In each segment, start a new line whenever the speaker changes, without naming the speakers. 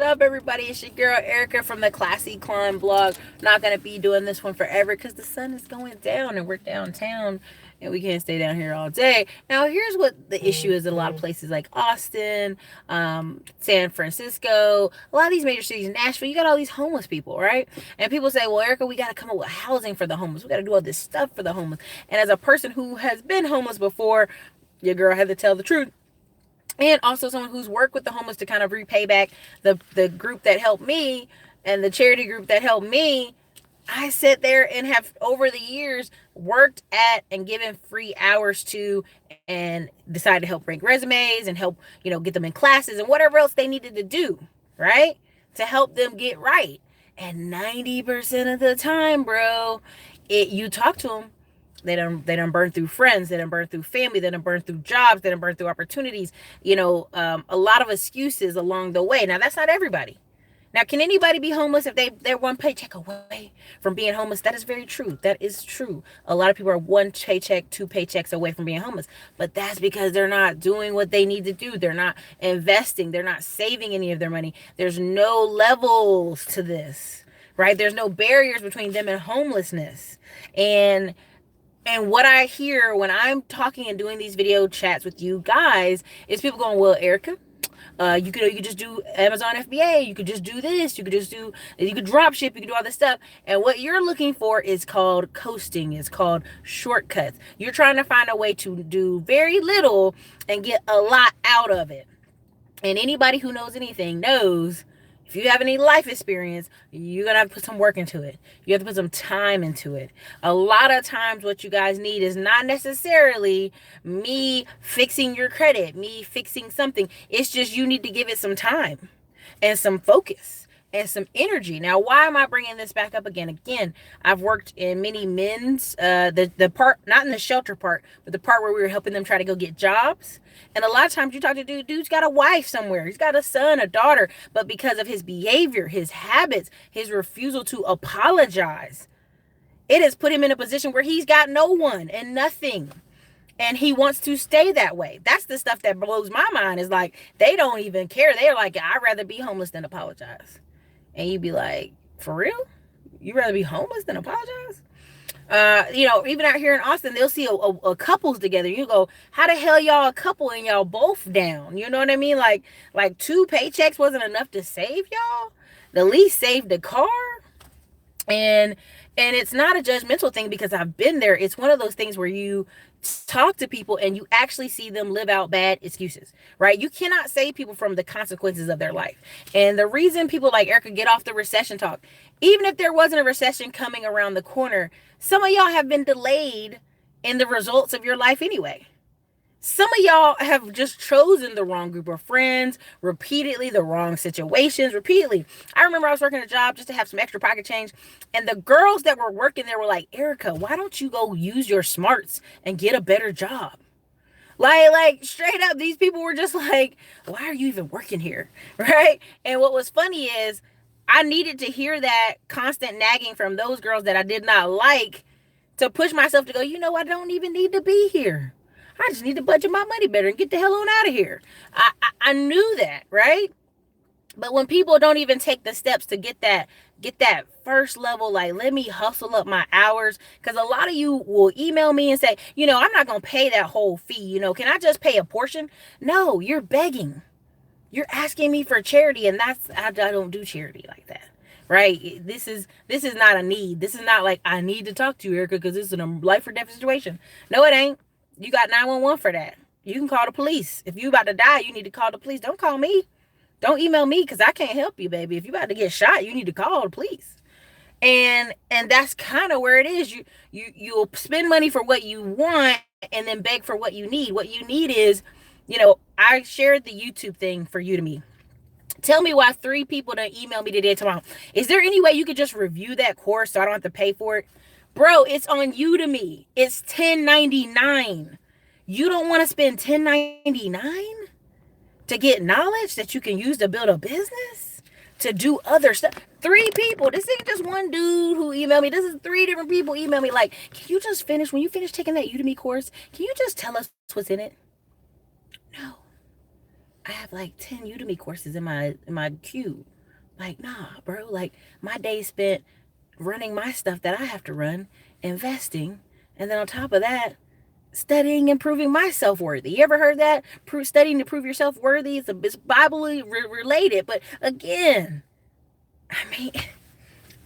up, everybody? It's your girl Erica from the Classy Climb blog. Not gonna be doing this one forever because the sun is going down and we're downtown and we can't stay down here all day. Now, here's what the issue is in a lot of places like Austin, San Francisco, a lot of these major cities, Nashville. You got all these homeless people, right? And people say, "Well, Erica, we got to come up with housing for the homeless. We got to do all this stuff for the homeless." And as a person who has been homeless before, your girl had to tell the truth, and also someone who's worked with the homeless to kind of repay back the group that helped me and the charity group that helped me. I sit there and have over the years worked at and given free hours to and decided to help rank resumes and help, get them in classes and whatever else they needed to do, right? To help them get right. And 90% of the time, bro, you talk to them, they done burn through friends, they done burn through family, they done burn through jobs, they done burn through opportunities, a lot of excuses along the way. Now, that's not everybody. Now, can anybody be homeless if they're one paycheck away from being homeless? That is very true. That is true. A lot of people are one paycheck, two paychecks away from being homeless. But that's because they're not doing what they need to do. They're not investing. They're not saving any of their money. There's no levels to this, right? There's no barriers between them and homelessness. And what I hear when I'm talking and doing these video chats with you guys is people going, "Well, Erica, you could just do Amazon FBA. You could just do this. You could drop ship. You could do all this stuff." And what you're looking for is called coasting. It's called shortcuts. You're trying to find a way to do very little and get a lot out of it. And anybody who knows anything knows, if you have any life experience, you're going to have to put some work into it. You have to put some time into it. A lot of times what you guys need is not necessarily me fixing your credit, me fixing something. It's just you need to give it some time and some focus and some energy. Now, why am I bringing this back up again? Again, I've worked in many men's, the part, not in the shelter part, but the part where we were helping them try to go get jobs. And a lot of times you talk to dude's got a wife somewhere. He's got a son, a daughter. But because of his behavior, his habits, his refusal to apologize, it has put him in a position where he's got no one and nothing. And he wants to stay that way. That's the stuff that blows my mind, is like, they don't even care. They're like, "I'd rather be homeless than apologize." And you'd be like, "For real? You'd rather be homeless than apologize?" Even out here in Austin, they'll see a couples together. You go, "How the hell y'all a couple and y'all both down?" You know what I mean? Like two paychecks wasn't enough to save y'all. The lease saved the car. And it's not a judgmental thing because I've been there. It's one of those things where you talk to people and you actually see them live out bad excuses, right? You cannot save people from the consequences of their life. And the reason people like Erica get off the recession talk, even if there wasn't a recession coming around the corner, some of y'all have been delayed in the results of your life anyway. Some of y'all have just chosen the wrong group of friends, repeatedly, the wrong situations, repeatedly. I remember I was working a job just to have some extra pocket change, and the girls that were working there were like, "Erica, why don't you go use your smarts and get a better job?" Like straight up, these people were just like, "Why are you even working here?" Right? And what was funny is I needed to hear that constant nagging from those girls that I did not like to push myself to go, I don't even need to be here. I just need to budget my money better and get the hell on out of here. I knew that, right? But when people don't even take the steps to get that first level, like, let me hustle up my hours, because a lot of you will email me and say, "I'm not going to pay that whole fee. Can I just pay a portion?" No, you're begging. You're asking me for charity, and I don't do charity like that. Right? This is not a need. This is not like, "I need to talk to you, Erica, because this is a life or death situation." No, it ain't. You got 911 for that. You can call the police. If you about to die, you need to call the police. Don't call me. Don't email me, because I can't help you, baby. If you about to get shot, you need to call the police. And that's kind of where it is. You'll spend money for what you want and then beg for what you need. What you need is, I shared the YouTube thing for Udemy. Tell me why 3 people done email me today tomorrow. Is there any way you could just review that course so I don't have to pay for it? Bro, it's on Udemy. It's $10.99. You don't want to spend $10.99 to get knowledge that you can use to build a business, to do other stuff? 3 people. This ain't just one dude who emailed me. This is 3 different people email me like, "Can you just when you finish taking that Udemy course, can you just tell us what's in it?" No. I have like 10 Udemy courses in my queue. Like, nah, bro. Like, my day spent running my stuff that I have to run, investing, and then on top of that, studying and proving myself worthy. You ever heard that? Studying to prove yourself worthy. It's Bible related, but again, I mean,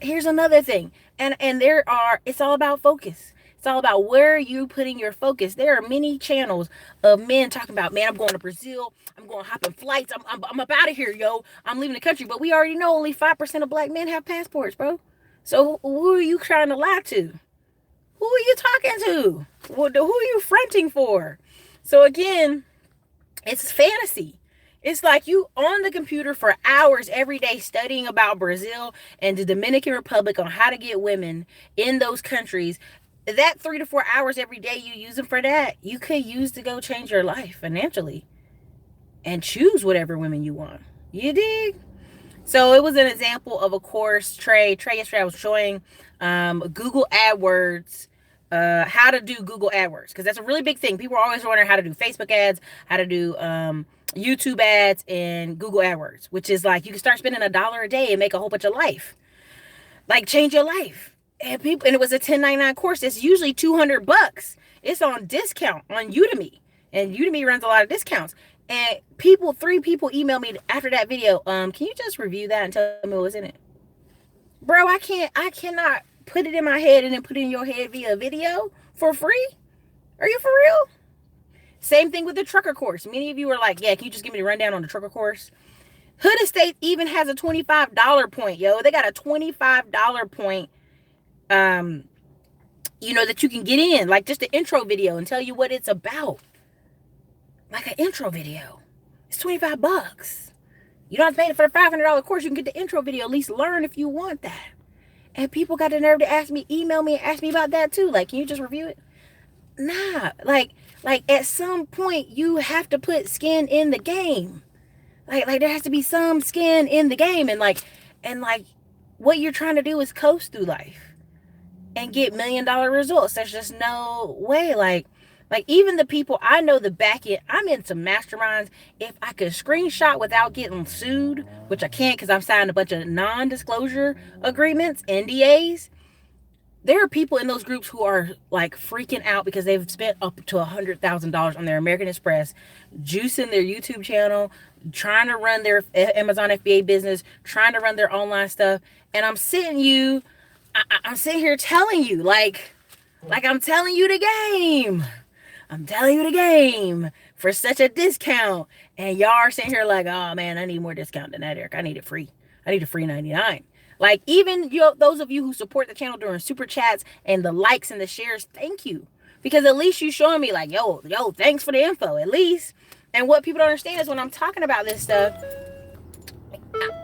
here's another thing, and it's all about focus. It's all about where are you putting your focus. There are many channels of men talking about, man, I'm going to Brazil. I'm going hopping flights. I'm up out of here, yo. I'm leaving the country. But we already know only 5% of black men have passports, bro. So who are you trying to lie to? Who are you talking to? Who are you fronting for? So again, it's fantasy. It's like you on the computer for hours every day studying about Brazil and the Dominican Republic on how to get women in those countries. That 3 to 4 hours every day you use them for that, you could use to go change your life financially and choose whatever women you want. You dig? So it was an example of a course Trey yesterday I was showing Google AdWords, how to do Google AdWords, because that's a really big thing. People are always wondering how to do Facebook ads, how to do YouTube ads, and Google AdWords, which is like you can start spending $1 a day and make a whole bunch of life, like change your life. And it was a $10.99 course. It's usually $200. It's on discount on Udemy, and Udemy runs a lot of discounts. And 3 people emailed me after that video. Can you just review that and tell me what's in it? Bro, I cannot put it in my head and then put it in your head via video for free. Are you for real? Same thing with the trucker course. Many of you are like, yeah, can you just give me the rundown on the trucker course? Hood Estate even has a $25 point, yo. They got a $25 point, that you can get in, like just an intro video and tell you what it's about. Like an intro video. It's $25. You don't have to pay for the $500 course. You can get the intro video, at least learn if you want that. And people got the nerve to email me and ask me about that too. Like, can you just review it? Nah, like at some point you have to put skin in the game. Like there has to be some skin in the game, and what you're trying to do is coast through life and get $1 million results. There's just no way. Like even the people I know, the back end, I'm in some masterminds. If I could screenshot without getting sued, which I can't because I've signed a bunch of non-disclosure agreements, NDAs. There are people in those groups who are like freaking out because they've spent up to $100,000 on their American Express, juicing their YouTube channel, trying to run their Amazon FBA business, trying to run their online stuff. And I'm sitting here telling you, like I'm telling you the game. I'm telling you the game for such a discount. And y'all are sitting here like, oh man, I need more discount than that, Eric. I need it free. I need a free 99. Like, even those of you who support the channel during super chats and the likes and the shares, thank you. Because at least you showing me like, yo, thanks for the info, at least. And what people don't understand is when I'm talking about this stuff,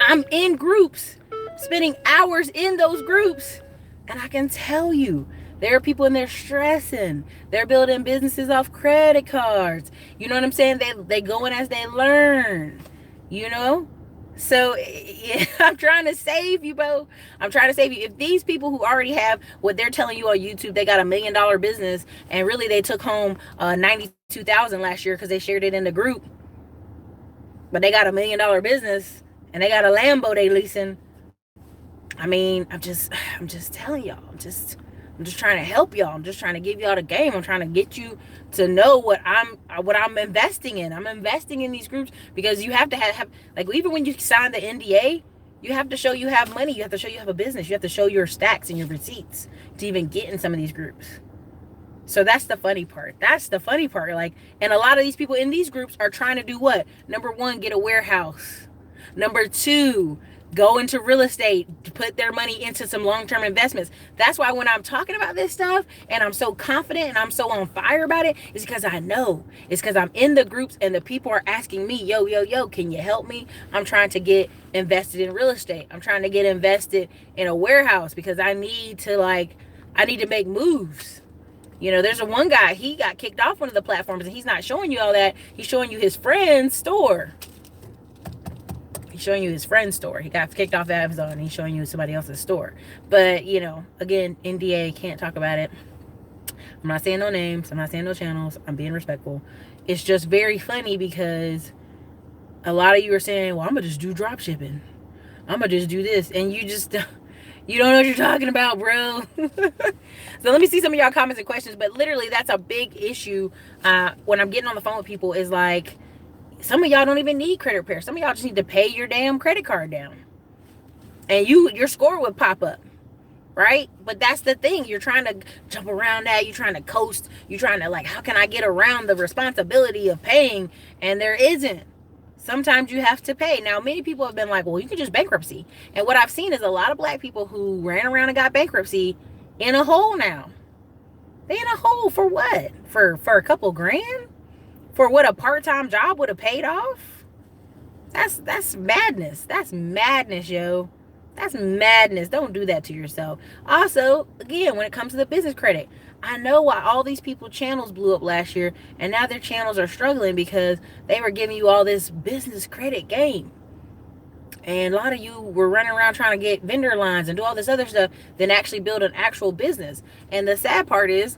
I'm in groups, spending hours in those groups. And I can tell you, there are people in there stressing. They're building businesses off credit cards. You know what I'm saying? They go in as they learn, So yeah, I'm trying to save you, bro. I'm trying to save you. If these people who already have what they're telling you on YouTube, they got $1 million business, and really they took home $92,000 last year because they shared it in the group, but they got $1 million business and they got a Lambo they leasing. I mean, I'm just telling y'all. I'm just trying to help y'all. I'm just trying to give y'all the game. I'm trying to get you to know what I'm investing in. I'm investing in these groups because you have to have like, even when you sign the NDA, you have to show you have money. You have to show you have a business. You have to show your stacks and your receipts to even get in some of these groups. So that's the funny part. Like, and a lot of these people in these groups are trying to do what? Number 1, get a warehouse. Number 2, go into real estate, to put their money into some long-term investments. That's why when I'm talking about this stuff and I'm so confident and I'm so on fire about it, it's because I know. It's because I'm in the groups and the people are asking me, yo, can you help me? I'm trying to get invested in real estate. I'm trying to get invested in a warehouse because I need to make moves. There's one guy, he got kicked off one of the platforms and he's not showing you all that. He's showing you his friend's store. He's showing you his friend's store. He got kicked off Amazon and he's showing you somebody else's store. But, again, NDA, can't talk about it. I'm not saying no names. I'm not saying no channels. I'm being respectful. It's just very funny because a lot of you are saying, well, I'm going to just do drop shipping. I'm gonna just do this, and you just you don't know what you're talking about, bro. So let me see some of y'all comments and questions. But literally, that's a big issue when I'm getting on the phone with people. Is like, some of y'all don't even need credit repair. Some of y'all just need to pay your damn credit card down, and your score would pop up, right? But that's the thing. You're trying to jump around that. You're trying to coast. You're trying to, like, how can I get around the responsibility of paying? And there isn't. Sometimes you have to pay. Now, many people have been like, well, you can just bankruptcy. And what I've seen is a lot of black people who ran around and got bankruptcy in a hole now. They in a hole for what? For a couple grand? For what a part-time job would have paid off? That's madness. That's madness, yo. That's madness. Don't do that to yourself. Also, again, when it comes to the business credit, I know why all these people channels blew up last year, and now their channels are struggling because they were giving you all this business credit game. And a lot of you were running around trying to get vendor lines and do all this other stuff than actually build an actual business. And the sad part is,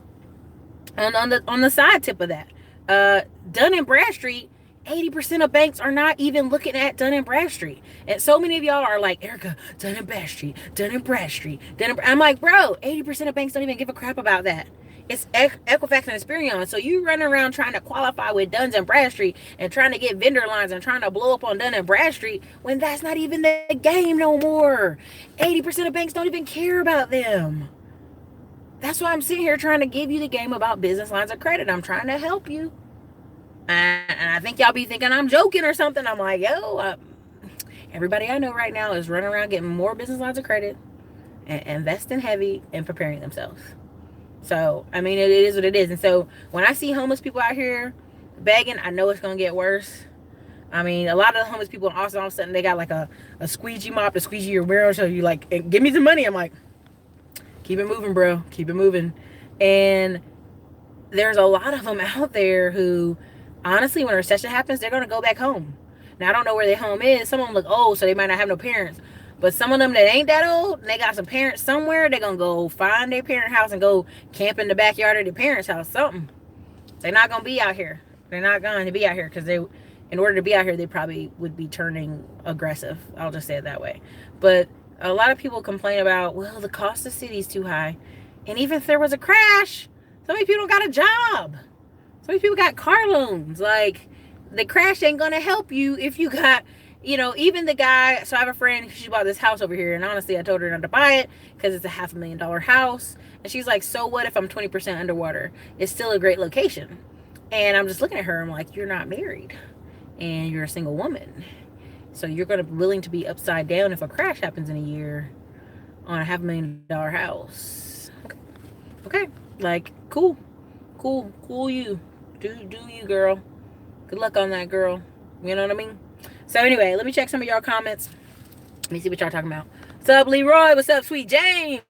on the side tip of that, Dun & Bradstreet, 80% of banks are not even looking at Dun & Bradstreet. And so many of y'all are like, Erica, Dun & Bradstreet, Dun & Bradstreet. I'm like, bro, 80% of banks don't even give a crap about that. It's Equifax and Experian. So you run around trying to qualify with Dun & Bradstreet and trying to get vendor lines and trying to blow up on Dun & Bradstreet when that's not even the game no more. 80% of banks don't even care about them. That's why I'm sitting here trying to give you the game about business lines of credit. I'm trying to help you. And I think y'all be thinking I'm joking or something. I'm like, yo, everybody I know right now is running around getting more business lines of credit and investing heavy and preparing themselves. So, I mean, it is what it is. And so when I see homeless people out here begging, I know it's going to get worse. I mean, a lot of the homeless people in Austin, all of a sudden, they got like a squeegee mop to squeegee your mirror. So you like, give me some money. I'm like, keep it moving, bro. Keep it moving. And there's a lot of them out there who, honestly, when a recession happens, they're going to go back home. Now, I don't know where their home is. Some of them look old, so they might not have no parents. But some of them that ain't that old, they got some parents somewhere, they're going to go find their parent house and go camp in the backyard of their parents' house, something. They're not going to be out here. They're not going to be out here because in order to be out here, they probably would be turning aggressive. I'll just say it that way. But a lot of people complain about, well, the cost of city's too high. And even if there was a crash, so many people don't got a job. So many people got car loans. Like, the crash ain't going to help you if you got, even the guy. So I have a friend, she bought this house over here. And honestly, I told her not to buy it because it's a $500,000 house. And she's like, so what if I'm 20% underwater? It's still a great location. And I'm just looking at her. I'm like, you're not married. And you're a single woman. So you're going to be willing to be upside down if a crash happens in a year on a $500,000 house. Okay. Like, cool you. Do you, girl. Good luck on that, girl. You know what I mean? So anyway, let me check some of y'all comments. Let me see what y'all talking about. What's up, Leroy? What's up, Sweet James?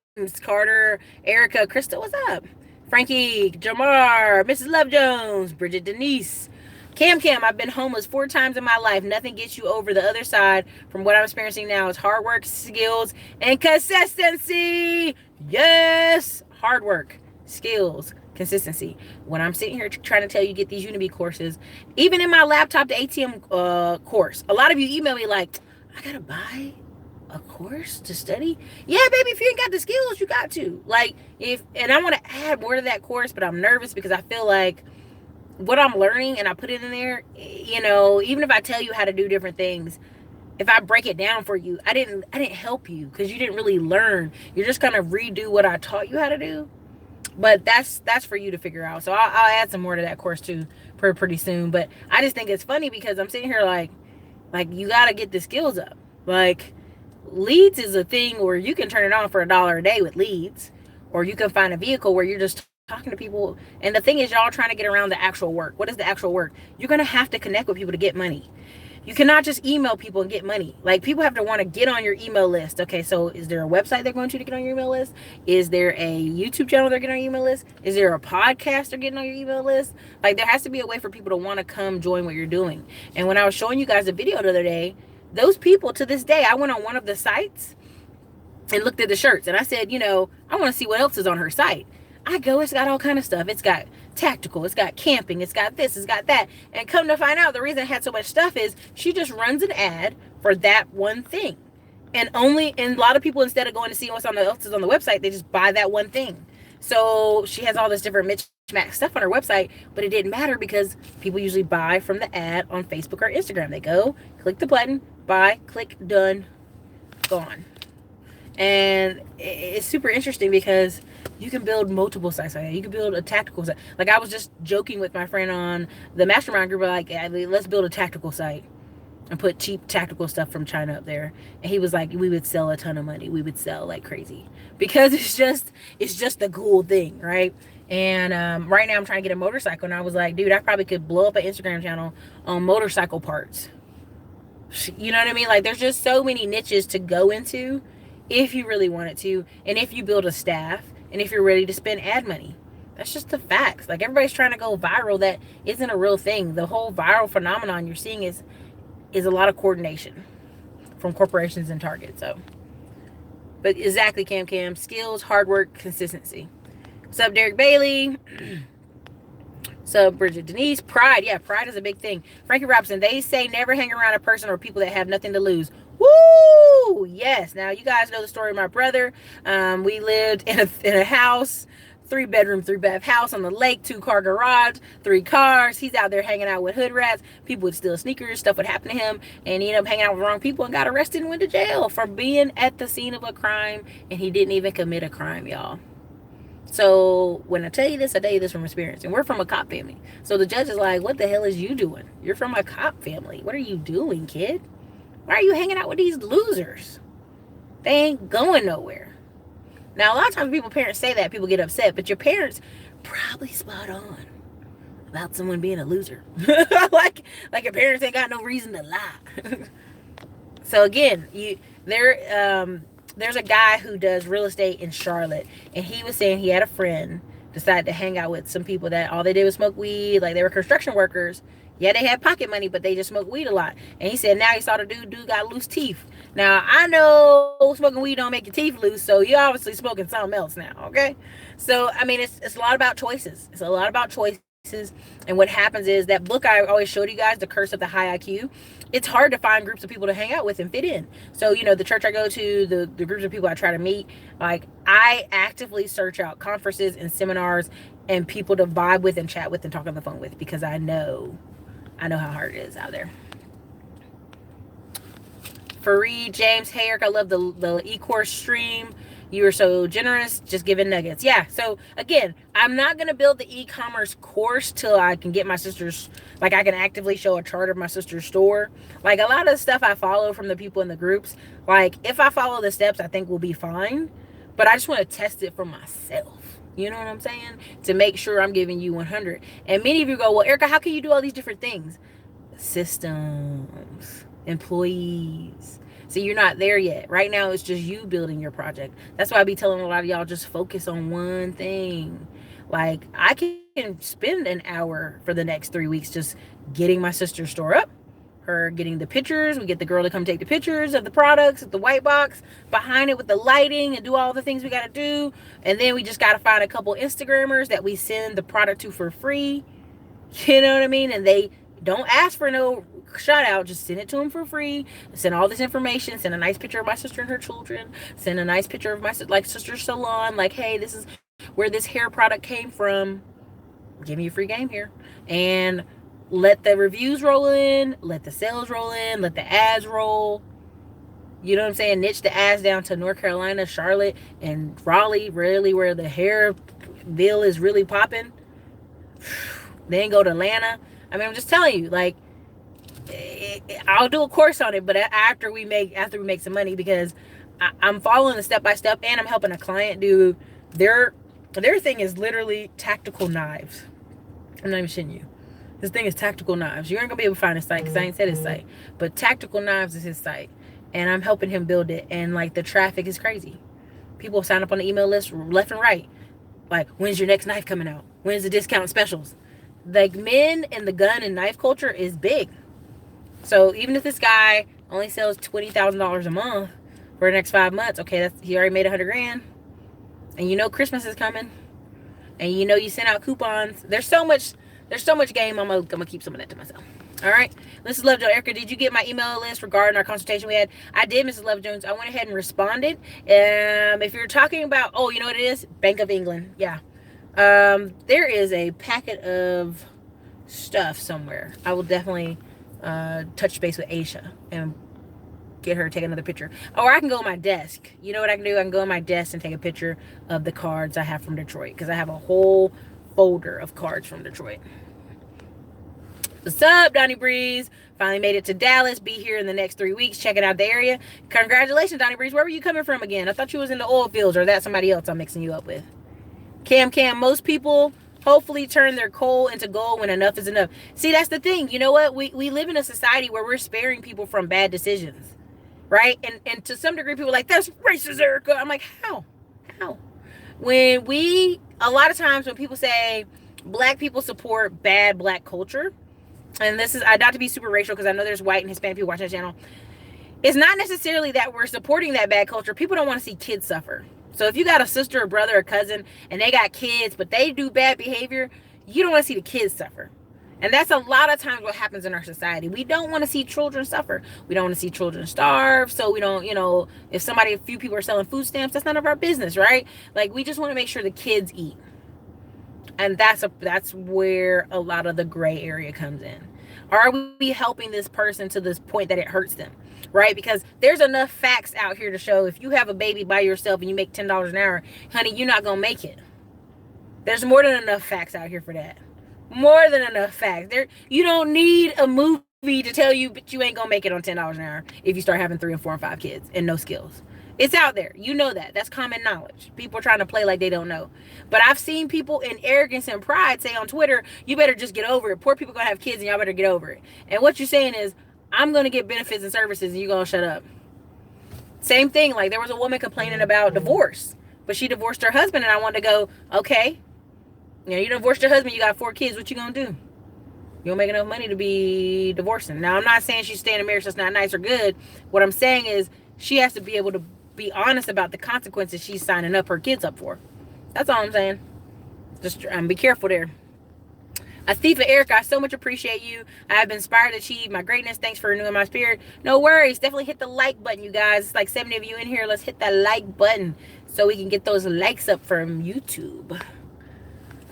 Carter, Erica, Krista, what's up? Frankie, Jamar, Mrs. Love Jones, Bridget Denise, Cam, I've been homeless 4 times in my life. Nothing gets you over the other side from what I'm experiencing now. It's hard work, skills, and consistency. Yes, hard work, skills, consistency. When I'm sitting here trying to tell you get these Udemy courses, even in my laptop, the ATM course, a lot of you email me like, I gotta buy a course to study. Yeah, baby, if you ain't got the skills, you got to. Like, and I want to add more to that course, but I'm nervous because I feel like what I'm learning and I put it in there, even if I tell you how to do different things, if I break it down for you, I didn't help you because you didn't really learn. You're just gonna redo what I taught you how to do. But that's for you to figure out. So I'll add some more to that course too pretty soon. But I just think it's funny because I'm sitting here like you gotta get the skills up. Like, leads is a thing where you can turn it on for $1 a day with leads, or you can find a vehicle where you're just talking to people. And the thing is, y'all trying to get around the actual work. What is the actual work? You're going to have to connect with people to get money. You cannot just email people and get money. Like, people have to want to get on your email list. Okay, so is there a website they're going to get on your email list? Is there a YouTube channel they're getting on your email list? Is there a podcast they're getting on your email list? Like, there has to be a way for people to want to come join what you're doing. And when I was showing you guys a video the other day, those people, to this day, I went on one of the sites and looked at the shirts. And I said, I want to see what else is on her site. I go, it's got all kind of stuff. It's got tactical, it's got camping, it's got this, it's got that. And come to find out, the reason it had so much stuff is she just runs an ad for that one thing. And a lot of people, instead of going to see what's on the else is on the website, they just buy that one thing. So she has all this different mismatched stuff on her website, but it didn't matter because people usually buy from the ad on Facebook or Instagram. They go, click the button, buy, click, done, gone. And it's super interesting because you can build multiple sites like that. You can build a tactical site. Like, I was just joking with my friend on the mastermind group, like, let's build a tactical site and put cheap tactical stuff from China up there. And he was like, we would sell a ton of money. We would sell like crazy because it's just a cool thing, right? And right now I'm trying to get a motorcycle, and I was like, dude, I probably could blow up an Instagram channel on motorcycle parts. You know what I mean? Like, there's just so many niches to go into if you really wanted to, and if you build a staff, and if you're ready to spend ad money. That's just the facts. Like, everybody's trying to go viral. That isn't a real thing. The whole viral phenomenon you're seeing is a lot of coordination from corporations and Target. So, but exactly, Cam, skills, hard work, consistency. What's up, Derek Bailey? So Bridget Denise, pride. Yeah, pride is a big thing. Frankie Robinson, they say never hang around a person or people that have nothing to lose. Woo! Yes. Now, you guys know the story of my brother. We lived in a house, 3-bedroom, 3-bath house on the lake, 2-car garage, 3 cars. He's out there hanging out with hood rats. People would steal sneakers. Stuff would happen to him. And he ended up hanging out with the wrong people and got arrested and went to jail for being at the scene of a crime. And he didn't even commit a crime, y'all. So when I tell you this from experience. And we're from a cop family. So the judge is like, what the hell is you doing? You're from a cop family. What are you doing, kid? Why are you hanging out with these losers? They ain't going nowhere. Now, a lot of times parents say that, people get upset. But your parents probably spot on about someone being a loser. like your parents ain't got no reason to lie. So again, there's a guy who does real estate in Charlotte, and he was saying he had a friend decide to hang out with some people that all they did was smoke weed. Like, they were construction workers. Yeah, they had pocket money, but they just smoked weed a lot. And he said now he saw the dude got loose teeth. Now, I know smoking weed don't make your teeth loose, so you're obviously smoking something else now, okay? So, I mean, it's a lot about choices. It's a lot about choices. And what happens is, that book I always showed you guys, The Curse of the High IQ, it's hard to find groups of people to hang out with and fit in. So, the church I go to, the groups of people I try to meet, like, I actively search out conferences and seminars and people to vibe with and chat with and talk on the phone with, because I know how hard it is out there. Fareed James, hey Eric, I love the e-course stream. You are so generous, just giving nuggets. Yeah, so again, I'm not going to build the e-commerce course till I can get my sister's, like, I can actively show a chart of my sister's store. Like, a lot of the stuff I follow from the people in the groups, like, if I follow the steps, I think we'll be fine. But I just want to test it for myself. You know what I'm saying? To make sure I'm giving you 100. And many of you go, well, Erica, how can you do all these different things? Systems, employees. See, you're not there yet. Right now, it's just you building your project. That's why I be telling a lot of y'all, just focus on one thing. Like, I can spend an hour for the next 3 weeks just getting my sister's store up, her getting the pictures. We get the girl to come take the pictures of the products, the white box behind it with the lighting, and do all the things we got to do. And then we just got to find a couple Instagrammers that we send the product to for free. You know what I mean? And they don't ask for no shout out, just send it to them for free. Send all this information, send a nice picture of my sister and her children, send a nice picture of my sister's salon, like, hey, this is where this hair product came from, give me a free game here. And let the reviews roll in, let the sales roll in, let the ads roll. You know what I'm saying? Niche the ads down to North Carolina, Charlotte, and Raleigh, really where the hair bill is really popping. Then go to Atlanta. I mean, I'm just telling you, like, I'll do a course on it, but after we make some money, because I'm following the step by step, and I'm helping a client do their thing is literally tactical knives. I'm not even shitting you. This thing is tactical knives. You ain't gonna be able to find his site because I ain't said his site, but tactical knives is his site, and I'm helping him build it. And like, the traffic is crazy. People sign up on the email list left and right. Like, when's your next knife coming out? When's the discount specials? Like, men in the gun and knife culture is big. So even if this guy only sells $20,000 a month for the next 5 months, okay, he already made $100,000. And Christmas is coming, and you send out coupons. There's so much game. I'm gonna keep some of that to myself. All right. Mrs. Love Jones, Erica, did you get my email list regarding our consultation we had? I did, Mrs. Love Jones. I went ahead and responded. If you're talking about, oh, you know what it is? Bank of England. Yeah. There is a packet of stuff somewhere. I will definitely touch base with Aisha and get her to take another picture. Or I can go on my desk. You know what I can do? I can go on my desk and take a picture of the cards I have from Detroit, because I have a whole folder of cards from Detroit. What's up, Donnie Breeze? Finally made it to Dallas. Be here in the next 3 weeks. Checking out the area. Congratulations, Donnie Breeze. Where were you coming from again? I thought you was in the oil fields, or that's somebody else I'm mixing you up with. Cam, most people hopefully turn their coal into gold when enough is enough. See, that's the thing. You know what? We live in a society where we're sparing people from bad decisions, right? And to some degree, people are like, that's racist, Erica. I'm like, how? A lot of times when people say black people support bad black culture, and this is, not to be super racial, because I know there's white and Hispanic people watching the channel, it's not necessarily that we're supporting that bad culture. People don't want to see kids suffer. So if you got a sister, or brother, or cousin, and they got kids, but they do bad behavior, you don't want to see the kids suffer. And that's a lot of times what happens in our society. We don't want to see children suffer. We don't want to see children starve. So we don't, if a few people are selling food stamps, that's none of our business, right? Like, we just want to make sure the kids eat. And that's where a lot of the gray area comes in. Are we helping this person to this point that it hurts them, right? Because there's enough facts out here to show if you have a baby by yourself and you make $10 an hour, honey, you're not going to make it. There's more than enough facts out here for that. More than enough facts. You don't need a movie to tell you, but you ain't going to make it on $10 an hour if you start having 3 and 4 and 5 kids and no skills. It's out there. You know that. That's common knowledge. People are trying to play like they don't know. But I've seen people in arrogance and pride say on Twitter, you better just get over it. Poor people going to have kids and y'all better get over it. And what you're saying is, I'm going to get benefits and services and you're going to shut up. Same thing. Like, there was a woman complaining about divorce, but she divorced her husband, and I wanted to go, okay, you divorced your husband, you got 4 kids, what you going to do? You don't make enough money to be divorcing. Now, I'm not saying she's staying in a marriage that's not nice or good. What I'm saying is she has to be able to be honest about the consequences she's signing up her kids up for. That's all I'm saying. Just be careful there. Athifa Erica, I so much appreciate you. I have been inspired to achieve my greatness. Thanks for renewing my spirit. No worries. Definitely hit the like button, you guys. It's like 70 of you in here. Let's hit that like button so we can get those likes up from YouTube.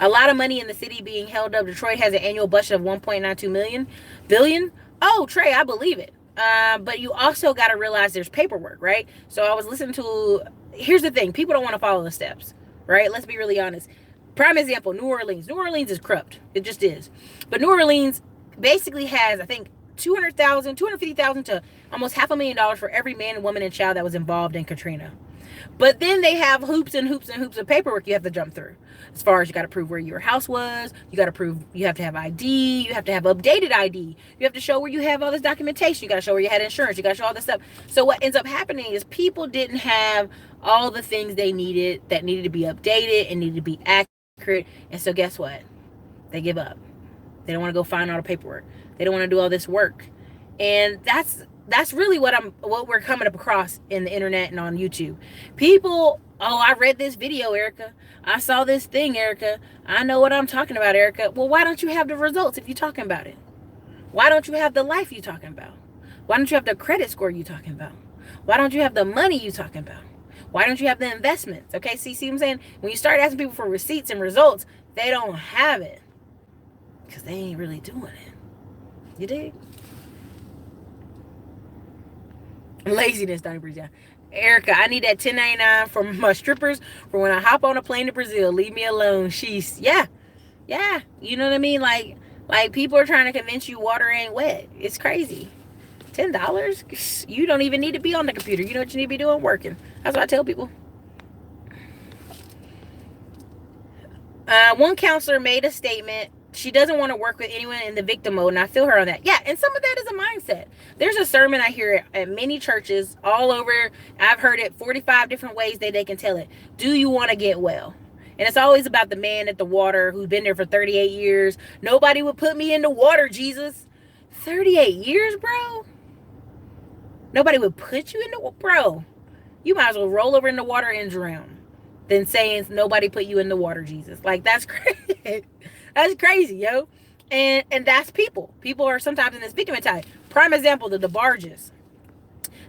A lot of money in the city being held up. Detroit has an annual budget of 1.92 billion. Oh, Trey, I believe it. But you also got to realize there's paperwork, right? So I was listening to, here's the thing. People don't want to follow the steps, right? Let's be really honest. Prime example, New Orleans. New Orleans is corrupt. It just is. But New Orleans basically has, I think, $250,000 to almost $500,000 for every man, woman, and child that was involved in Katrina. But then they have hoops and hoops and hoops of paperwork you have to jump through. As far as you got to prove where your house was, you have to have ID, you have to have updated ID, you have to show where you have all this documentation, you got to show where you had insurance, you got to show all this stuff. So what ends up happening is people didn't have all the things they needed that needed to be updated and needed to be accurate. And so guess what? They give up. They don't want to go find all the paperwork. They don't want to do all this work. And that's really what we're coming up across in the internet and on YouTube. People, oh, I read this video, Erica. I saw this thing, Erica. I know what I'm talking about, Erica. Well, why don't you have the results if you're talking about it? Why don't you have the life you're talking about? Why don't you have the credit score you're talking about? Why don't you have the money you're talking about? Why don't you have the investments? Okay, see what I'm saying? When you start asking people for receipts and results, they don't have it because they ain't really doing it. You dig? Laziness, Donnie Breeze. Yeah. Erica, I need that 1099 for my strippers for when I hop on a plane to Brazil. Leave me alone. Yeah. You know what I mean? Like people are trying to convince you water ain't wet. It's crazy. $10? You don't even need to be on the computer. You know what you need to be doing? Working. That's what I tell people. One counselor made a statement. She doesn't want to work with anyone in the victim mode, and I feel her on that. Yeah, and some of that is a mindset. There's a sermon I hear at many churches all over. I've heard it 45 different ways that they can tell it. Do you want to get well? And it's always about the man at the water who's been there for 38 years. Nobody would put me in the water, Jesus. 38 years, bro? Nobody would put you in the water? Bro, you might as well roll over in the water and drown than saying nobody put you in the water, Jesus. Like, that's crazy. That's crazy, yo. And that's people. People are sometimes in this victim mentality. Prime example, the DeBarges.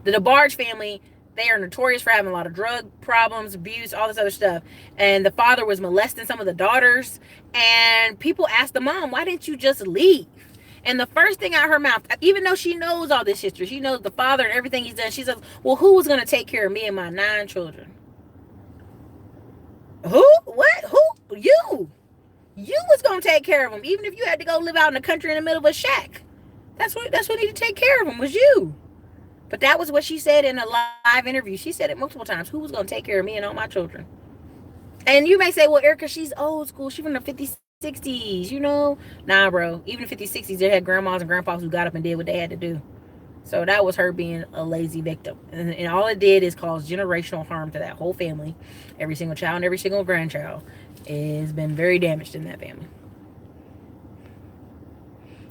The DeBarge family, they are notorious for having a lot of drug problems, abuse, all this other stuff. And the father was molesting some of the daughters. And people asked the mom, why didn't you just leave? And the first thing out of her mouth, even though she knows all this history, she knows the father and everything he's done, she says, well, who was going to take care of me and my 9 children? Who? What? Who? You. You was going to take care of them, even if you had to go live out in the country in the middle of a shack. That's what needed to take care of them, was you. But that was what she said in a live interview. She said it multiple times. Who was going to take care of me and all my children? And you may say, well, Erica, she's old school. She's from the 50s, 60s, you know? Nah, bro. Even the 50s, 60s, they had grandmas and grandpas who got up and did what they had to do. So that was her being a lazy victim. And all it did is cause generational harm to that whole family. Every single child and every single grandchild has been very damaged in that family.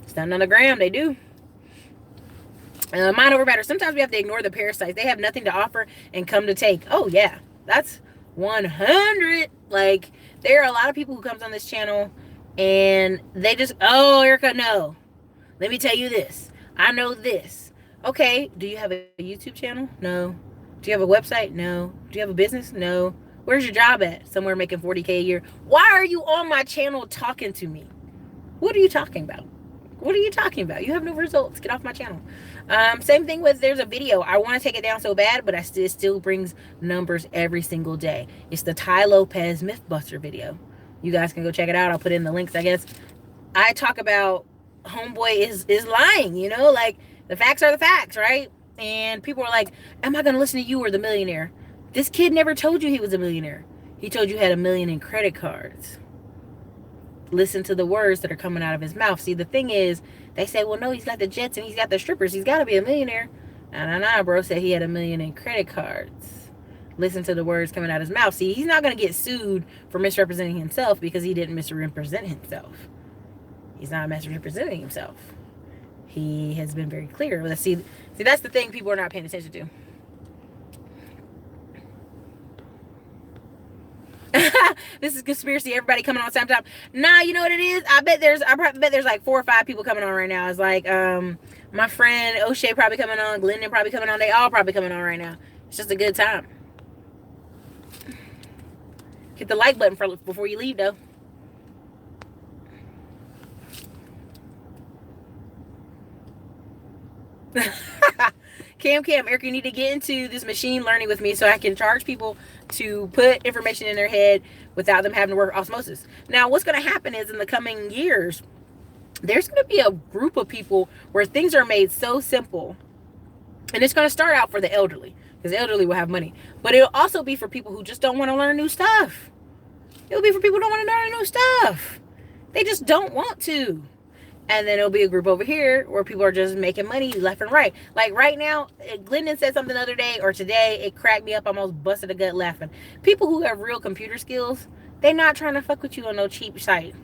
It's not on the gram. They do. Mind over matter. Sometimes we have to ignore the parasites. They have nothing to offer and come to take. Oh, yeah. That's 100. Like, there are a lot of people who comes on this channel and they just, oh, Erica, no. Let me tell you this. I know this. Okay, do you have a YouTube channel? No. Do you have a website? No. Do you have a business? No. Where's your job at? Somewhere making 40K a year. Why are you on my channel talking to me? What are you talking about? What are you talking about? You have no results. Get off my channel. Same thing with, there's a video. I want to take it down so bad, but it still brings numbers every single day. It's the Tai Lopez Mythbuster video. You guys can go check it out. I'll put in the links, I guess. I talk about homeboy is lying, you know, like the facts are the facts, right? And people are like, am I going to listen to you or the millionaire? This kid never told you he was a millionaire. He told you he had $1 million in credit cards. Listen to the words that are coming out of his mouth. See, the thing is, they say, well, no, he's got the jets and he's got the strippers. He's got to be a millionaire. Nah, bro said he had $1 million in credit cards. Listen to the words coming out of his mouth. See, he's not going to get sued for misrepresenting himself because he didn't misrepresent himself. He's not misrepresenting himself. He has been very clear. Let's see, that's the thing people are not paying attention to. This is conspiracy. Everybody coming on same time. Nah, you know what it is? I bet there's like 4 or 5 people coming on right now. It's like my friend O'Shea probably coming on, Glendon probably coming on. They all probably coming on right now. It's just a good time. Hit the like button before you leave, though. Cam, Erica, you need to get into this machine learning with me so I can charge people to put information in their head without them having to work osmosis. Now, what's going to happen is in the coming years, there's going to be a group of people where things are made so simple. And it's going to start out for the elderly, because the elderly will have money. But it'll also be for people who just don't want to learn new stuff. It'll be for people who don't want to learn new stuff. They just don't want to. And then it'll be a group over here where people are just making money left and right. Like right now, Glendon said something the other day or today. It cracked me up. I almost busted a gut laughing. People who have real computer skills, they're not trying to fuck with you on no cheap site.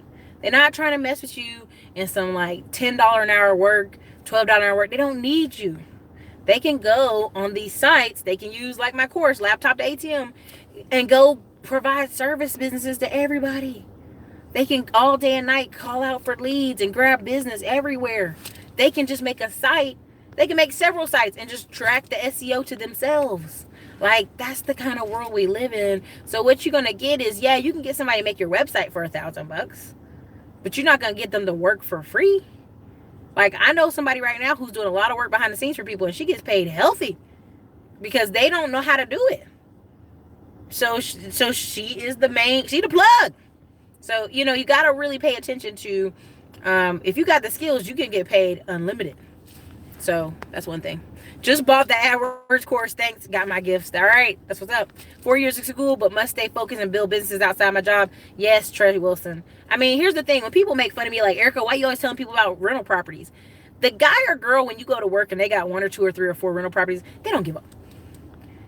They're not trying to mess with you in some like $10 an hour work, $12 an hour work. They don't need you. They can go on these sites. They can use like my course, Laptop to ATM, and go provide service businesses to everybody. They can all day and night call out for leads and grab business everywhere. They can just make a site. They can make several sites and just track the SEO to themselves. Like, that's the kind of world we live in. So what you're going to get is, yeah, you can get somebody to make your website for $1,000, but you're not going to get them to work for free. Like, I know somebody right now who's doing a lot of work behind the scenes for people, and she gets paid healthy because they don't know how to do it. So she is the plug. So, you know, you got to really pay attention to, if you got the skills, you can get paid unlimited. So that's one thing. Just bought the AdWords course. Thanks. Got my gifts. All right. That's what's up. 4 years of school, but must stay focused and build businesses outside my job. Yes, Trey Wilson. I mean, here's the thing. When people make fun of me like, Erica, why you always telling people about rental properties? The guy or girl, when you go to work and they got 1 or 2 or 3 or 4 rental properties, they don't give up.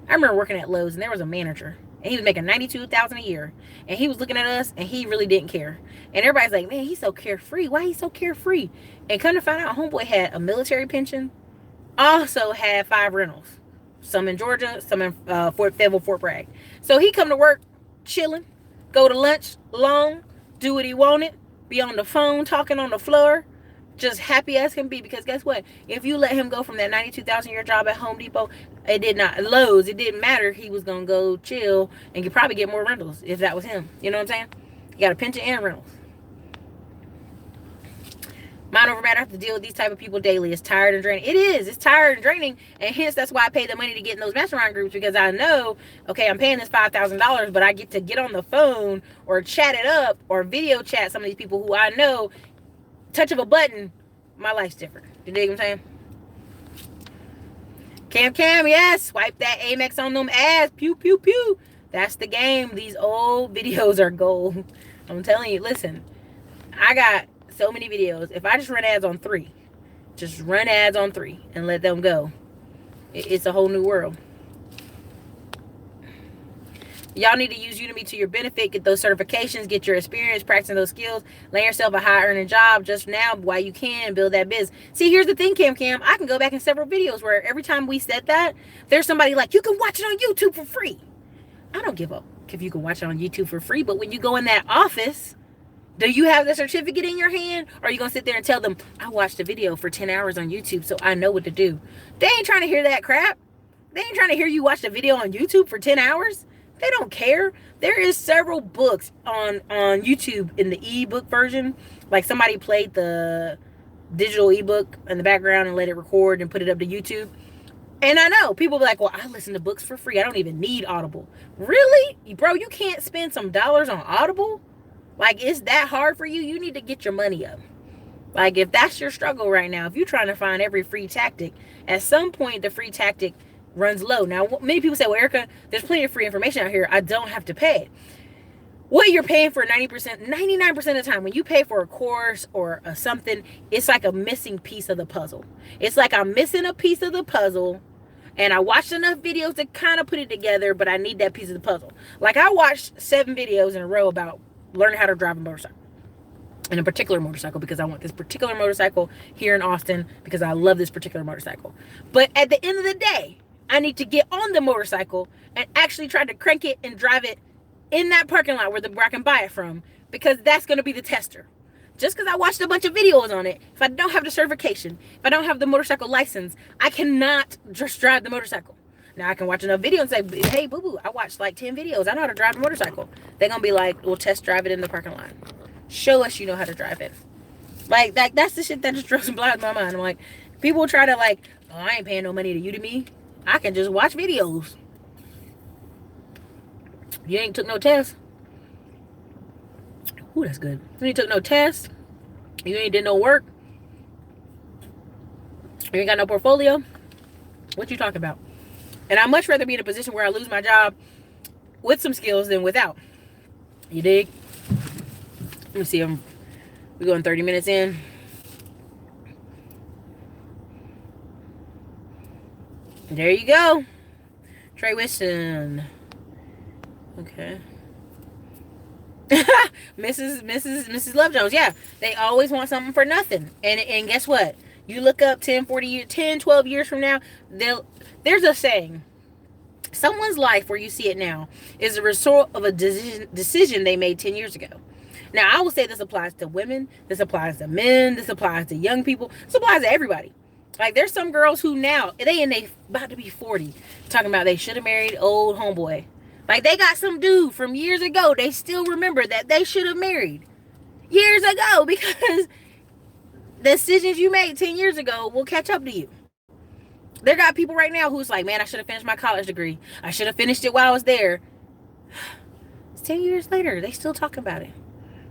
I remember working at Lowe's and there was a manager. And he was making $92,000 a year. And he was looking at us and he really didn't care. And everybody's like, man, he's so carefree. Why he's so carefree? And come to find out, homeboy had a military pension. Also had 5 rentals. Some in Georgia, some in Fayetteville, Fort Bragg. So he come to work chilling, go to lunch long, do what he wanted, be on the phone talking on the floor, just happy as can be. Because guess what? If you let him go from that $92,000 job at Home Depot, it did not Lowe's. It didn't matter. He was gonna go chill and could probably get more rentals if that was him. You know what I'm saying? You got a pension and rentals. Mind over matter. I have to deal with these type of people daily. It's tired and draining. It is. It's tired and draining, and hence that's why I pay the money to get in those mastermind groups, because I know, okay, I'm paying this $5,000, but I get to get on the phone or chat it up or video chat some of these people who I know, touch of a button, my life's different. You dig what I'm saying? Cam, yes. Swipe that Amex on them ass. Pew, pew, pew. That's the game. These old videos are gold. I'm telling you, listen, I got so many videos. If I just run ads on 3, just run ads on 3 and let them go, it's a whole new world. Y'all need to use Udemy to your benefit. Get those certifications, get your experience, practicing those skills, land yourself a high earning job just now while you can, build that biz. See, here's the thing, Cam. I can go back in several videos where every time we said that, there's somebody like, you can watch it on YouTube for free. I don't give up if you can watch it on YouTube for free, but when you go in that office, do you have the certificate in your hand? Or are you going to sit there and tell them, I watched a video for 10 hours on YouTube, so I know what to do? They ain't trying to hear that crap. They ain't trying to hear you watch a video on YouTube for 10 hours. They don't care. There is several books on YouTube in the ebook version. Like somebody played the digital ebook in the background and let it record and put it up to YouTube. And I know people be like, well, I listen to books for free. I don't even need Audible. Really? Bro, you can't spend some dollars on Audible? Like, it's that hard for you? You need to get your money up. Like, if that's your struggle right now, if you're trying to find every free tactic, at some point the free tactic runs low. Now, many people say, well, Erica, there's plenty of free information out here. I don't have to pay. What you're paying for 99% of the time, when you pay for a course or something, it's like a missing piece of the puzzle. It's like I'm missing a piece of the puzzle, and I watched enough videos to kind of put it together, but I need that piece of the puzzle. Like, I watched 7 videos in a row about learning how to drive a motorcycle. And a particular motorcycle, because I want this particular motorcycle here in Austin, because I love this particular motorcycle. But at the end of the day, I need to get on the motorcycle and actually try to crank it and drive it in that parking lot where I can buy it from, because that's going to be the tester. Just because I watched a bunch of videos on it, if I don't have the certification, if I don't have the motorcycle license, I cannot just drive the motorcycle. Now, I can watch enough video and say, hey, boo-boo, I watched like 10 videos. I know how to drive a motorcycle. They're going to be like, we'll test drive it in the parking lot. Show us you know how to drive it. Like, that's the shit that just drives and blinds my mind. I'm like, people try to like, oh, I ain't paying no money to Udemy. I can just watch videos. You ain't took no test. Ooh, that's good. You ain't took no test. You ain't did no work. You ain't got no portfolio. What you talking about? And I'd much rather be in a position where I lose my job with some skills than without. You dig? Let me see. We're going 30 minutes in. There you go. Trey Whiston. Okay. Mrs. Love Jones. Yeah. They always want something for nothing. And guess what? You look up 10, 12 years from now, there's a saying. Someone's life, where you see it now, is a result of a decision they made 10 years ago. Now, I will say this applies to women. This applies to men. This applies to young people. This applies to everybody. Like, there's some girls who now, they about to be 40, talking about they should have married old homeboy. Like, they got some dude from years ago they still remember that they should have married years ago, because the decisions you made 10 years ago will catch up to you. There got people right now who's like, man, I should have finished my college degree. I should have finished it while I was there. It's 10 years later. They still talking about it.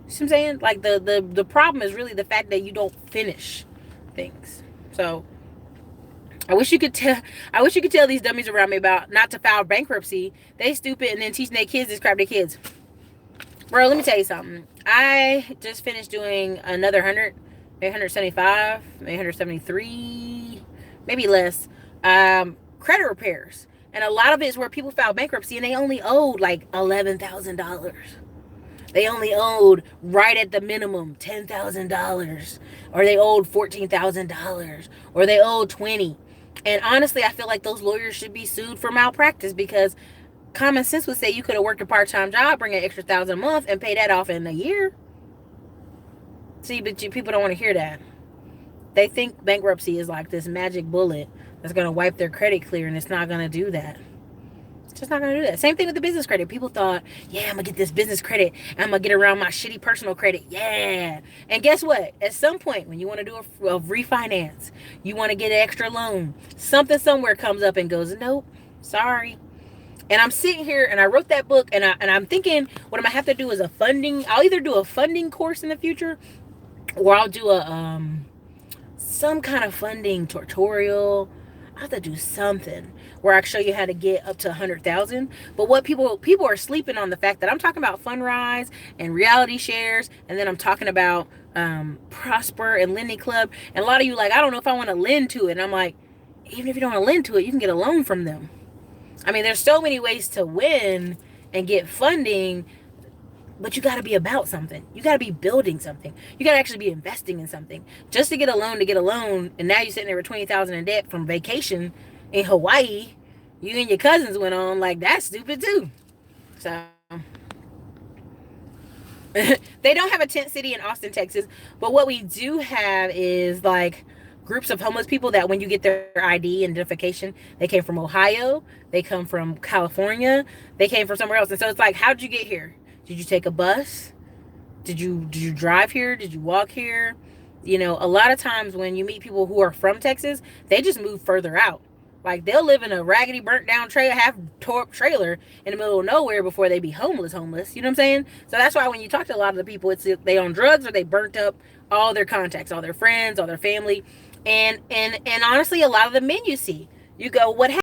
You see what I'm saying? Like, the problem is really the fact that you don't finish things. So I wish you could tell these dummies around me about not to file bankruptcy. They stupid, and then teaching their kids this crap to their kids. Bro, let me tell you something. I just finished doing another 100, maybe 175, maybe 173, maybe less, credit repairs. And a lot of it is where people file bankruptcy and they only owed like $11,000. They only owed right at the minimum $10,000, or they owed $14,000, or they owed $20,000. And honestly, I feel like those lawyers should be sued for malpractice, because common sense would say you could have worked a part-time job, bring an extra $1,000 a month, and pay that off in a year. See, but people don't want to hear that. They think bankruptcy is like this magic bullet that's going to wipe their credit clear, and it's not going to do that. It's just not going to do that. Same thing with the business credit. People thought, yeah, I'm going to get this business credit. I'm going to get around my shitty personal credit. Yeah. And guess what? At some point, when you want to do a refinance, you want to get an extra loan, something somewhere comes up and goes, nope, sorry. And I'm sitting here and I wrote that book, and I'm thinking what I'm going to have to do is I'll either do a funding course in the future, or I'll do a some kind of funding tutorial. I have to do something where I can show you how to get up to 100,000. But what people are sleeping on the fact that I'm talking about Fundrise and Reality Shares, and then I'm talking about Prosper and Lending Club. And a lot of you like, I don't know if I want to lend to it. And I'm like, even if you don't want to lend to it, you can get a loan from them. I mean, there's so many ways to win and get funding. But you got to be about something. You got to be building something. You got to actually be investing in something. Just to get a loan, and now you're sitting there with $20,000 in debt from vacation in Hawaii. You and your cousins went on, like, that's stupid too. So they don't have a tent city in Austin, Texas. But what we do have is like groups of homeless people that when you get their ID and identification, they came from Ohio, they come from California, they came from somewhere else. And so it's like, how'd you get here? Did you take a bus? Did you drive here? Did you walk here? You know, a lot of times when you meet people who are from Texas, they just move further out. Like, they'll live in a raggedy, burnt down trailer, half tore up trailer in the middle of nowhere before they be homeless. You know what I'm saying? So that's why when you talk to a lot of the people, it's they on drugs or they burnt up all their contacts, all their friends, all their family. And honestly, a lot of the men you see, you go, what happened?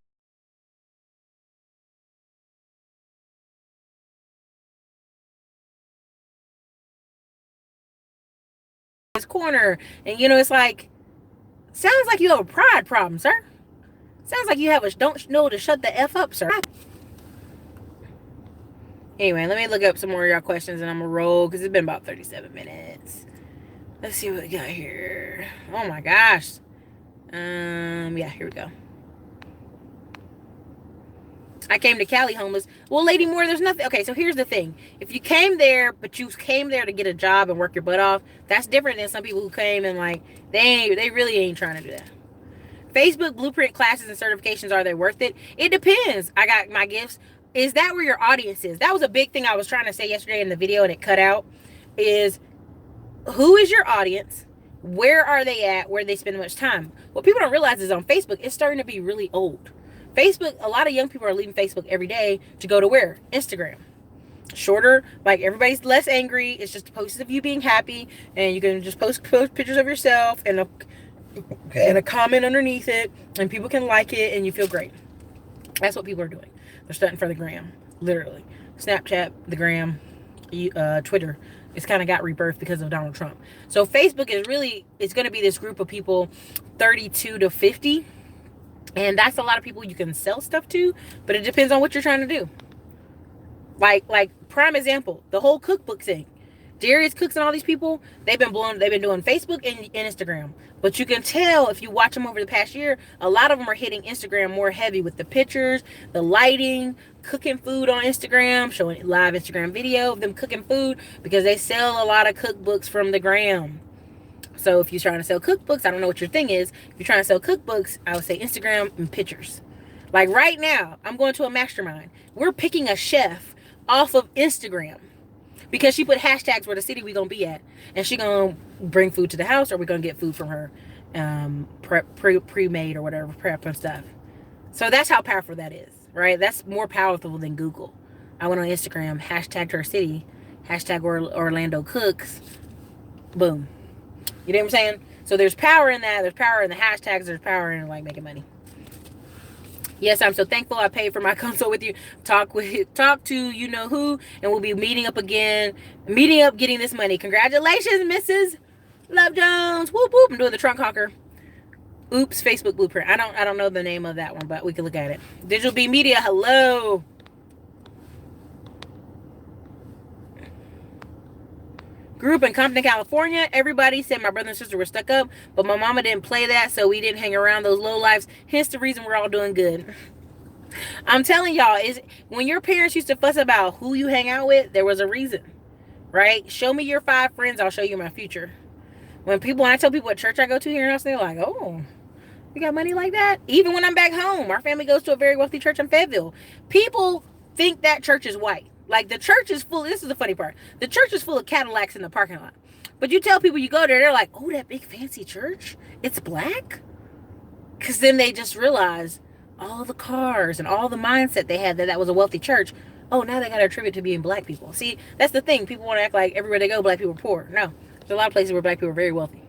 This corner, and you know, it's like, sounds like you have a pride problem, sir. Sounds like you have don't know to shut the F up, sir. Anyway, let me look up some more of y'all questions and I'm gonna roll because it's been about 37 minutes. Let's see what we got here. Oh my gosh. Yeah, here we go. I came to Cali homeless. Well, Lady Moore, there's nothing. Okay, so here's the thing. If you came there, but you came there to get a job and work your butt off, that's different than some people who came and like, they really ain't trying to do that. Facebook Blueprint classes and certifications, are they worth it? It depends. I got my gifts. Is that where your audience is? That was a big thing I was trying to say yesterday in the video and it cut out. Is who is your audience? Where are they at? Where they spend much time? What people don't realize is on Facebook, it's starting to be really old. Facebook, a lot of young people are leaving Facebook every day to go to where? Instagram. Shorter, like everybody's less angry. It's just posts of you being happy, and you can just post pictures of yourself and a comment underneath it, and people can like it, and you feel great. That's what people are doing. They're starting for the gram, literally. Snapchat, the gram, Twitter. It's kind of got rebirth because of Donald Trump. So Facebook is really, it's going to be this group of people 32 to 50. And that's a lot of people you can sell stuff to, but it depends on what you're trying to do. Like prime example, the whole cookbook thing. Darius Cooks and all these people, they've been doing Facebook and Instagram. But you can tell if you watch them over the past year, a lot of them are hitting Instagram more heavy with the pictures, the lighting, cooking food on Instagram, showing live Instagram video of them cooking food, because they sell a lot of cookbooks from the gram. So if you're trying to sell cookbooks, I don't know what your thing is. If you're trying to sell cookbooks, I would say Instagram and pictures. Like right now, I'm going to a mastermind. We're picking a chef off of Instagram because she put hashtags where the city we gonna be at, and she gonna bring food to the house, or we're gonna get food from her, pre-made or whatever, prep and stuff. So that's how powerful that is, right? That's more powerful than Google. I went on Instagram, hashtagged her city, hashtag Orlando Cooks, boom. You know what I'm saying? So there's power in that. There's power in the hashtags. There's power in like making money. Yes, I'm so thankful I paid for my consult with you. Talk to you know who, and we'll be meeting up again. Meeting up, getting this money. Congratulations, Mrs. Love Jones. Whoop whoop. I'm doing the trunk honker. Oops, Facebook Blueprint. I don't know the name of that one, but we can look at it. Digital B Media. Hello. Grew up in Compton, California. Everybody said my brother and sister were stuck up, but my mama didn't play that, so we didn't hang around those low lives. Hence the reason we're all doing good. I'm telling y'all, is when your parents used to fuss about who you hang out with, there was a reason, right? Show me your 5 friends, I'll show you my future. When I tell people what church I go to here in Austin, they're like, oh, you got money like that? Even when I'm back home, our family goes to a very wealthy church in Fayetteville. People think that church is white. Like, the church is full. This is the funny part. The church is full of Cadillacs in the parking lot. But you tell people you go there, they're like, oh, that big fancy church? It's black? Because then they just realize all the cars and all the mindset they had that was a wealthy church. Oh, now they got to attribute to being black people. See, that's the thing. People want to act like everywhere they go, black people are poor. No. There's a lot of places where black people are very wealthy.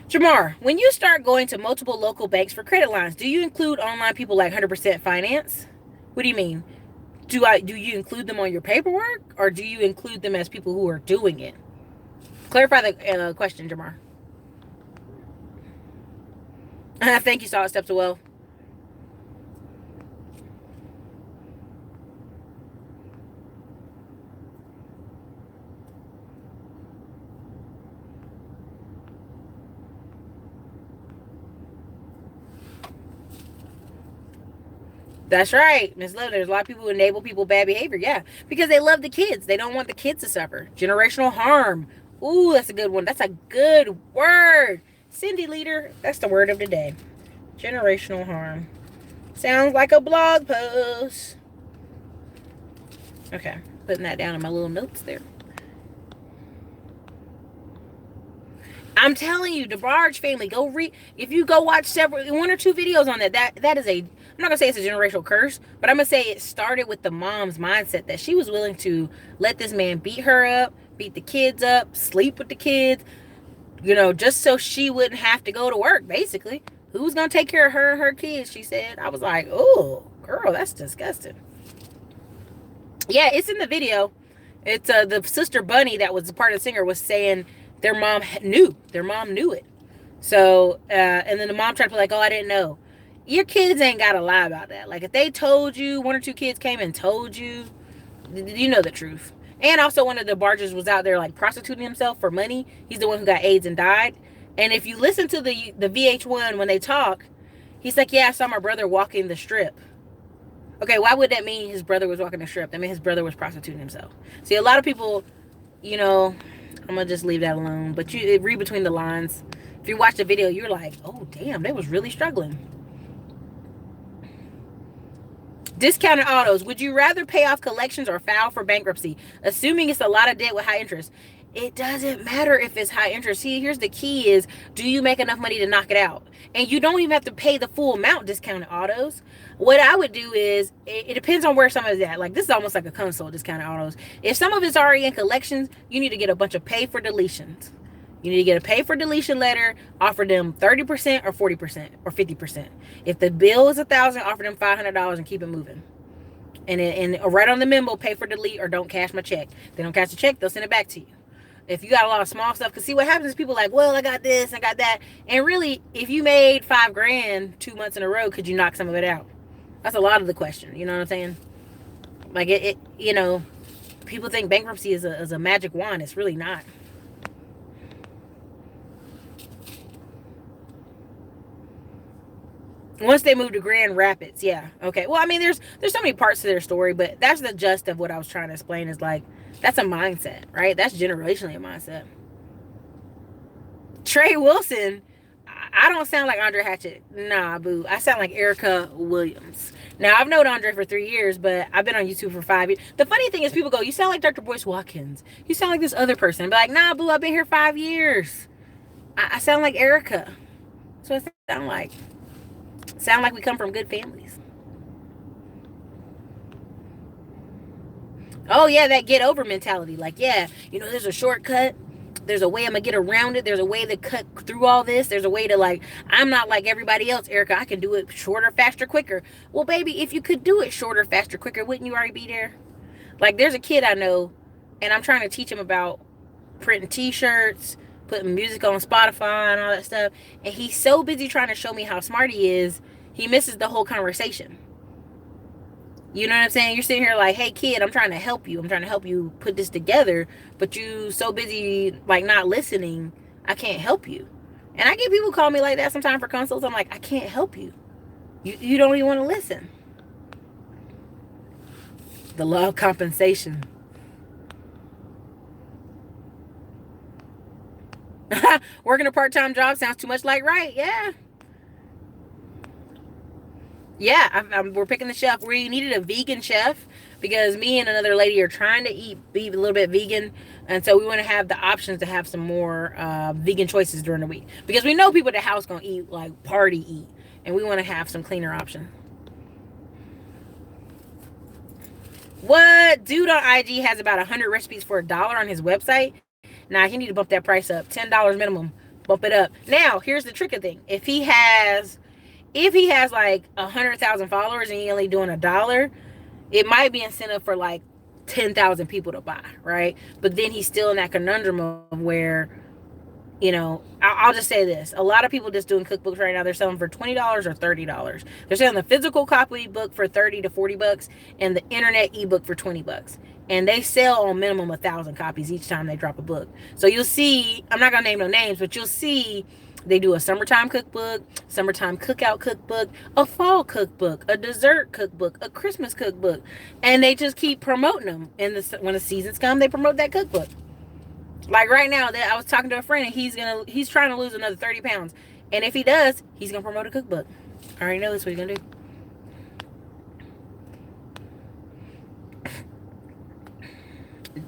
Jamar, when you start going to multiple local banks for credit lines, do you include online people like 100% Finance? What do you mean? Do you include them on your paperwork, or do you include them as people who are doing it? Clarify the question, Jamar. Thank you, Solid Steps of Wealth. That's right, Miss Love. There's a lot of people who enable people bad behavior. Yeah, because they love the kids. They don't want the kids to suffer. Generational harm. Ooh, that's a good one. That's a good word. Cindy Leader, that's the word of the day. Generational harm. Sounds like a blog post. Okay, putting that down in my little notes there. I'm telling you, DeBarge family, go read. If you go watch one or two videos on that is a, I'm not gonna say it's a generational curse, but I'm gonna say it started with the mom's mindset that she was willing to let this man beat her up, beat the kids up, sleep with the kids, just so she wouldn't have to go to work. Basically, who's gonna take care of her and her kids? She said. I was like, oh, girl, that's disgusting. Yeah, it's in the video. It's the sister Bunny that was part of the singer was saying their mom knew it. So and then the mom tried to be like, oh, I didn't know. Your kids ain't gotta lie about that. Like, if they told you, one or two kids came and told you, you know the truth. And also, one of the Barges was out there like prostituting himself for money. He's the one who got AIDS and died. And if you listen to the VH1 when they talk, he's like, yeah, I saw my brother walking the strip. Okay, why would that mean his brother was walking the strip? That means his brother was prostituting himself. See, a lot of people, I'm gonna just leave that alone. But you read between the lines. If you watch the video, you're like, oh, damn, they was really struggling. Discounted autos. Would you rather pay off collections or file for bankruptcy? Assuming it's a lot of debt with high interest. It doesn't matter if it's high interest. See, here's the key is, do you make enough money to knock it out? And you don't even have to pay the full amount discounted autos. What I would do is, it depends on where some of it's at. Like, this is almost like a console, discounted autos. If some of it's already in collections, you need to get a bunch of pay for deletions. You need to get a pay for deletion letter, offer them 30% or 40% or 50%. If the bill is $1,000, offer them $500 and keep it moving. And right on the memo, pay for delete or don't cash my check. If they don't cash the check, they'll send it back to you. If you got a lot of small stuff, because see what happens is people like, well, I got this, I got that. And really, if you made $5,000 2 months in a row, could you knock some of it out? That's a lot of the question. You know what I'm saying? Like, people think bankruptcy is a magic wand. It's really not. Once they moved to Grand Rapids, yeah. Okay. Well, I mean, there's so many parts to their story, but that's the gist of what I was trying to explain is like, that's a mindset, right? That's generationally a mindset. Trey Wilson, I don't sound like Andre Hatchett. Nah, boo. I sound like Erica Williams. Now, I've known Andre for 3 years, but I've been on YouTube for 5 years. The funny thing is people go, you sound like Dr. Boyce Watkins. You sound like this other person. Be like, nah, boo, I've been here 5 years. I sound like Erica. That's what I sound like. Sound like we come from good families. Oh, yeah, that get over mentality. Like, yeah, there's a shortcut. There's a way I'm going to get around it. There's a way to cut through all this. There's a way to, like, I'm not like everybody else, Erica. I can do it shorter, faster, quicker. Well, baby, if you could do it shorter, faster, quicker, wouldn't you already be there? Like, there's a kid I know, and I'm trying to teach him about printing T-shirts, putting music on Spotify and all that stuff. And he's so busy trying to show me how smart he is, he misses the whole conversation. You know what I'm saying? You're sitting here like, hey, kid, I'm trying to help you. I'm trying to help you put this together. But you so busy, like, not listening, I can't help you. And I get people call me like that sometimes for consults. I'm like, I can't help you. You don't even want to listen. The law of compensation. Working a part-time job sounds too much like right. Yeah. Yeah, we're picking the chef. We needed a vegan chef because me and another lady are trying to be a little bit vegan, and so we want to have the options to have some more vegan choices during the week because we know people at the house gonna eat like party eat, and we want to have some cleaner options. What dude on IG has about 100 recipes for $1 on his website? Nah, he need to bump that price up. $10 minimum. Bump it up. Now, here's the tricky thing. If he has like 100,000 followers and he only doing $1, it might be incentive for like 10,000 people to buy, right? But then he's still in that conundrum of where, I'll just say this. A lot of people just doing cookbooks right now, they're selling for $20 or $30. They're selling the physical copy book for 30 to 40 bucks and the internet ebook for 20 bucks. And they sell on minimum 1,000 copies each time they drop a book. So you'll see, I'm not going to name no names, but you'll see they do a summertime cookbook, summertime cookout cookbook, a fall cookbook, a dessert cookbook, a Christmas cookbook. And they just keep promoting them. And when the seasons come, they promote that cookbook. Like right now, I was talking to a friend and he's trying to lose another 30 pounds. And if he does, he's going to promote a cookbook. I already know that's what he's going to do.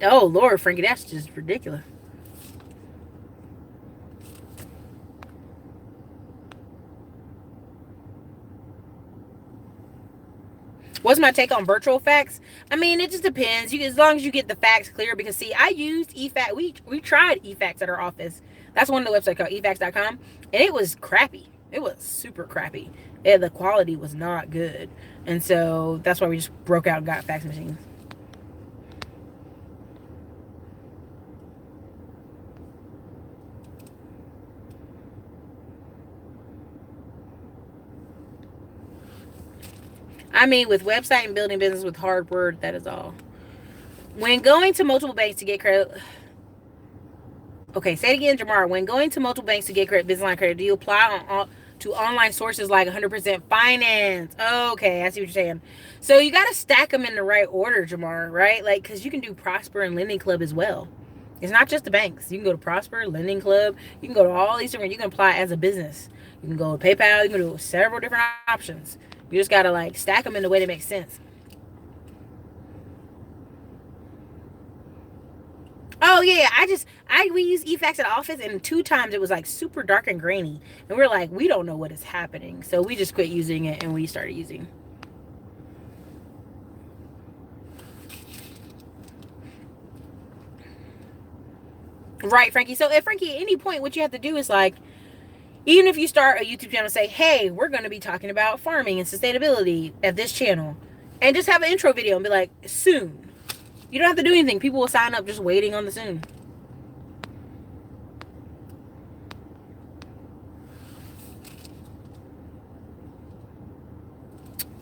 Oh, Lord, Frankie, that's just ridiculous. What's my take on virtual facts? I mean, it just depends. As long as you get the facts clear. Because, see, I used eFact. We tried eFacts at our office. That's one of the websites called eFacts.com. And it was crappy. It was super crappy. The quality was not good. And so that's why we just broke out and got fax machines. I mean, with website and building business with hard work, that is all. When going to multiple banks to get credit... Okay, say it again, Jamar. When going to multiple banks to get credit, business line credit, do you apply to online sources like 100% finance? Okay, I see what you're saying. So you got to stack them in the right order, Jamar, right? Like, because you can do Prosper and Lending Club as well. It's not just the banks. You can go to Prosper, Lending Club. You can go to all these different... You can apply as a business. You can go to PayPal. You can do several different options. You just got to, like, stack them in the way that makes sense. Oh, yeah. We use eFax at office, and 2 times it was, like, super dark and grainy. And we're like, we don't know what is happening. So we just quit using it, and we started using. Right, Frankie. So, Frankie, at any point, what you have to do is, like, even if you start a YouTube channel and say, hey, we're going to be talking about farming and sustainability at this channel, and just have an intro video and be like, soon. You don't have to do anything. People will sign up just waiting on the soon.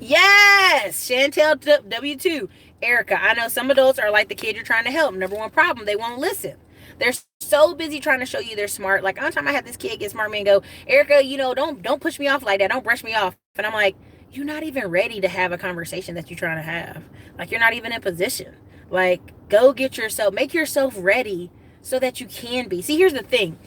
Yes! Chantel W2. Erica, I know some adults are like the kid you're trying to help. Number one problem, they won't listen. They're so busy trying to show you they're smart. Like, one time I had this kid get smart me and go, Erica, don't push me off like that. Don't brush me off. And I'm like, you're not even ready to have a conversation that you're trying to have. Like, you're not even in position. Like, go make yourself ready so that you can be. See, here's the thing.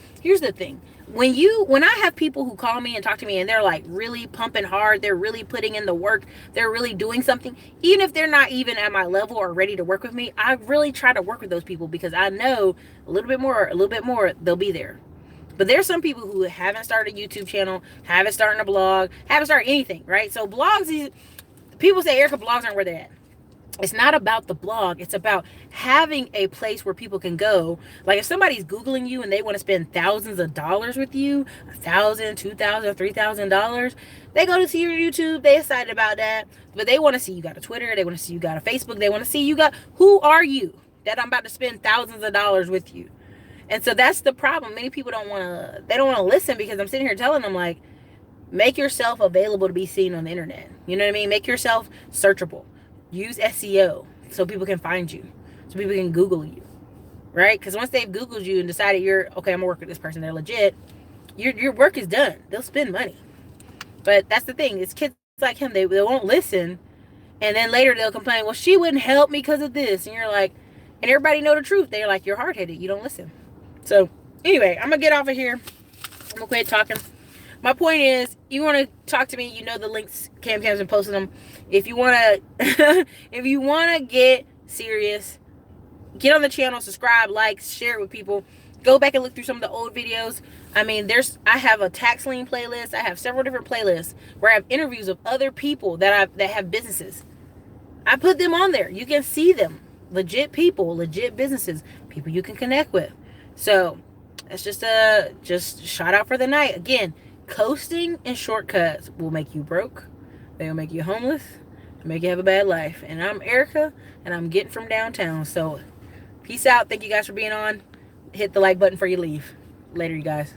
When I have people who call me and talk to me and they're like really pumping hard, they're really putting in the work, they're really doing something, even if they're not even at my level or ready to work with me, I really try to work with those people because I know a little bit more, they'll be there. But there's some people who haven't started a YouTube channel, haven't started a blog, haven't started anything, right? So blogs, people say, Erica, blogs aren't where they're at. It's not about the blog. It's about having a place where people can go. Like, if somebody's Googling you and they want to spend thousands of dollars with you, $1,000, $2,000, $3,000, they go to see your YouTube. They excited about that. But they want to see you got a Twitter. They want to see you got a Facebook. They want to see you got, who are you that I'm about to spend thousands of dollars with you? And so that's the problem. Many people don't want to listen because I'm sitting here telling them, like, make yourself available to be seen on the internet. You know what I mean? Make yourself searchable. Use SEO so people can find you, so people can Google you, right? Because once they've Googled you and decided I'm going to work with this person, they're legit, your work is done. They'll spend money. But that's the thing. It's kids like him. They won't listen. And then later they'll complain, well, she wouldn't help me because of this. And you're like, and everybody know the truth. They're like, you're hard-headed. You don't listen. So Anyway, I'm gonna get off of here. I'm gonna quit talking. My point is, you want to talk to me, you know the links. Cam's been posting them. If you want to, if you want to get serious, get on the channel, subscribe, like, share it with people. Go back and look through some of the old videos. I mean, I have a tax lien playlist. I have several different playlists where I have interviews of other people that have businesses. I put them on there. You can see them. Legit people, legit businesses, people you can connect with. So that's just shout out for the night. Again, coasting and shortcuts will make you broke. They will make you homeless. Make you have a bad life. And I'm Erica, and I'm getting from downtown. So peace out. Thank you guys for being on. Hit the like button before you leave. Later, you guys.